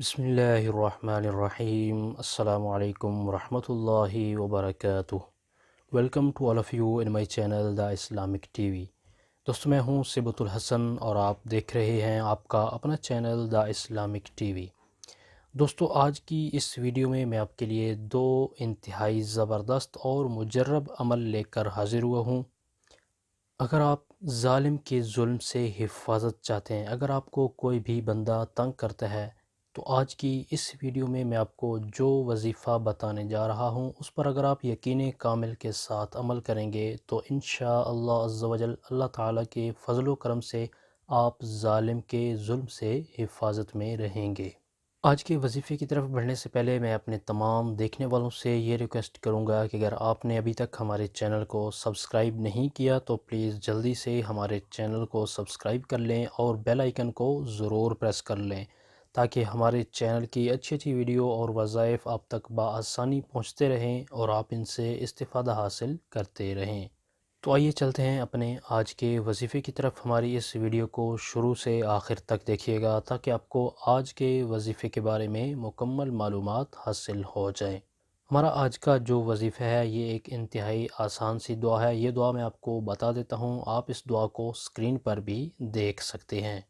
Bismillahirrahmanirrahim. Assalamualaikum warahmatullahi wabarakatuh. Welcome to all of you in my channel The Islamic TV. دوستو میں ہوں سبتulhassan اور آپ دیکھ رہے ہیں آپ کا اپنا چینل The Islamic TV. دوستو آج کی اس ویڈیو میں آپ کے لیے دو انتہائی زبردست اور مجرب عمل لے کر حاضر ہوا ہوں. اگر آپ ظالم کے ظلم سے حفاظت چاہتے ہیں، اگر آپ کو کوئی بھی بندہ تنگ کرتا ہے، تو آج کی اس ویڈیو میں آپ کو جو وظیفہ بتانے جا رہا ہوں اس پر اگر آپ یقین کامل کے ساتھ عمل کریں گے تو انشاءاللہ عز و جل اللہ تعالیٰ کے فضل و کرم سے آپ ظالم کے ظلم سے حفاظت میں رہیں گے. آج کے وظیفے کی طرف بڑھنے سے پہلے میں اپنے تمام دیکھنے والوں سے یہ ریکویسٹ کروں گا کہ اگر آپ نے ابھی تک ہمارے چینل کو سبسکرائب نہیں کیا تو پلیز جلدی سے ہمارے چینل کو سبسکرائب کر لیں اور بیل آئیکن کو ضرور پریس کر لیں تاکہ ہمارے چینل کی اچھی ویڈیو اور وظائف آپ تک بآسانی پہنچتے رہیں اور آپ ان سے استفادہ حاصل کرتے رہیں. تو آئیے چلتے ہیں اپنے آج کے وظیفے کی طرف. ہماری اس ویڈیو کو شروع سے آخر تک دیکھیے گا تاکہ آپ کو آج کے وظیفے کے بارے میں مکمل معلومات حاصل ہو جائیں. ہمارا آج کا جو وظیفہ ہے یہ ایک انتہائی آسان سی دعا ہے. یہ دعا میں آپ کو بتا دیتا ہوں، آپ اس دعا کو اسکرین پر بھی دیکھ سکتے ہیں.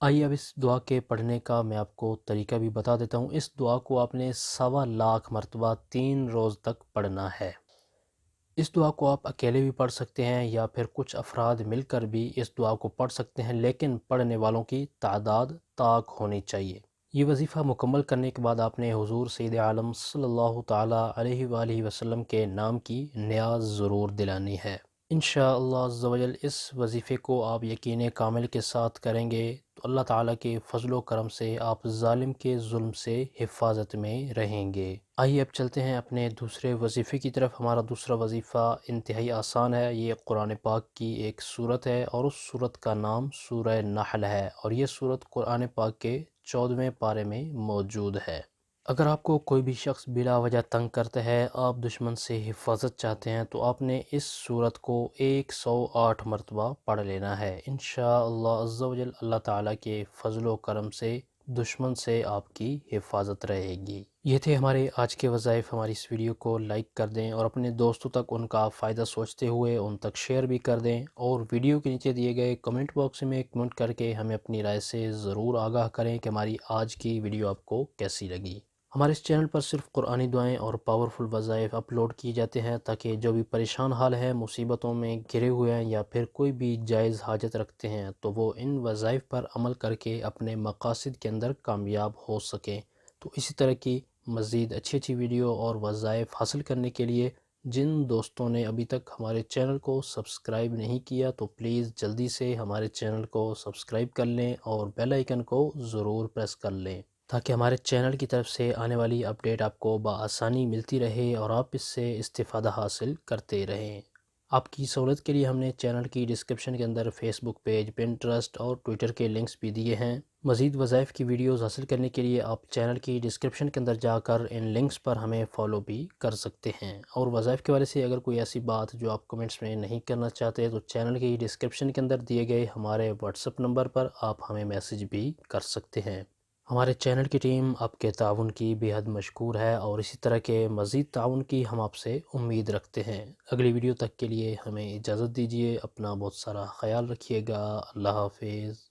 آئیے اب اس دعا کے پڑھنے کا میں آپ کو طریقہ بھی بتا دیتا ہوں. اس دعا کو آپ نے 1.25 مرتبہ 3 روز تک پڑھنا ہے. اس دعا کو آپ اکیلے بھی پڑھ سکتے ہیں یا پھر کچھ افراد مل کر بھی اس دعا کو پڑھ سکتے ہیں، لیکن پڑھنے والوں کی تعداد طاق ہونی چاہیے. یہ وظیفہ مکمل کرنے کے بعد آپ نے حضور سید عالم صلی اللہ تعالیٰ علیہ وآلہ وسلم کے نام کی نیاز ضرور دلانی ہے. انشاءاللہ عز و جل اس وظیفے کو آپ یقین کامل کے ساتھ کریں گے تو اللہ تعالیٰ کے فضل و کرم سے آپ ظالم کے ظلم سے حفاظت میں رہیں گے. آئیے اب چلتے ہیں اپنے دوسرے وظیفے کی طرف. ہمارا دوسرا وظیفہ انتہائی آسان ہے. یہ قرآن پاک کی ایک سورت ہے اور اس سورت کا نام سورہ نحل ہے اور یہ سورت قرآن پاک کے 14ویں پارے میں موجود ہے. اگر آپ کو کوئی بھی شخص بلا وجہ تنگ کرتا ہے، آپ دشمن سے حفاظت چاہتے ہیں، تو آپ نے اس سورت کو 108 مرتبہ پڑھ لینا ہے. انشاءاللہ عز و جل اللہ تعالیٰ کے فضل و کرم سے دشمن سے آپ کی حفاظت رہے گی. یہ تھے ہمارے آج کے وظائف. ہماری اس ویڈیو کو لائک کر دیں اور اپنے دوستوں تک ان کا فائدہ سوچتے ہوئے ان تک شیئر بھی کر دیں، اور ویڈیو کے نیچے دیے گئے کمنٹ باکس میں کمنٹ کر کے ہمیں اپنی رائے سے ضرور آگاہ کریں کہ ہماری آج کی ویڈیو آپ کو کیسی لگی. ہمارے اس چینل پر صرف قرآنی دعائیں اور پاورفل وظائف اپلوڈ کیے جاتے ہیں تاکہ جو بھی پریشان حال ہے، مصیبتوں میں گھرے ہوئے ہیں یا پھر کوئی بھی جائز حاجت رکھتے ہیں تو وہ ان وظائف پر عمل کر کے اپنے مقاصد کے اندر کامیاب ہو سکیں. تو اسی طرح کی مزید اچھی ویڈیو اور وظائف حاصل کرنے کے لیے جن دوستوں نے ابھی تک ہمارے چینل کو سبسکرائب نہیں کیا تو پلیز جلدی سے ہمارے چینل کو سبسکرائب کر لیں اور بیل آئیکن کو ضرور پریس کر لیں تاکہ ہمارے چینل کی طرف سے آنے والی اپڈیٹ آپ کو بآسانی ملتی رہے اور آپ اس سے استفادہ حاصل کرتے رہیں. آپ کی سہولت کے لیے ہم نے چینل کی ڈسکرپشن کے اندر فیس بک پیج، پنٹرسٹ اور ٹویٹر کے لنکس بھی دیے ہیں. مزید وظائف کی ویڈیوز حاصل کرنے کے لیے آپ چینل کی ڈسکرپشن کے اندر جا کر ان لنکس پر ہمیں فالو بھی کر سکتے ہیں. اور وظائف کے بارے سے اگر کوئی ایسی بات جو آپ کمنٹس میں نہیں کرنا چاہتے تو چینل کی ڈسکرپشن کے اندر دیے گئے ہمارے واٹس ایپ نمبر پر آپ ہمیں میسج بھی کر سکتے ہیں. ہمارے چینل کی ٹیم آپ کے تعاون کی بے حد مشکور ہے اور اسی طرح کے مزید تعاون کی ہم آپ سے امید رکھتے ہیں. اگلی ویڈیو تک کے لیے ہمیں اجازت دیجیے. اپنا بہت سارا خیال رکھیے گا. اللہ حافظ.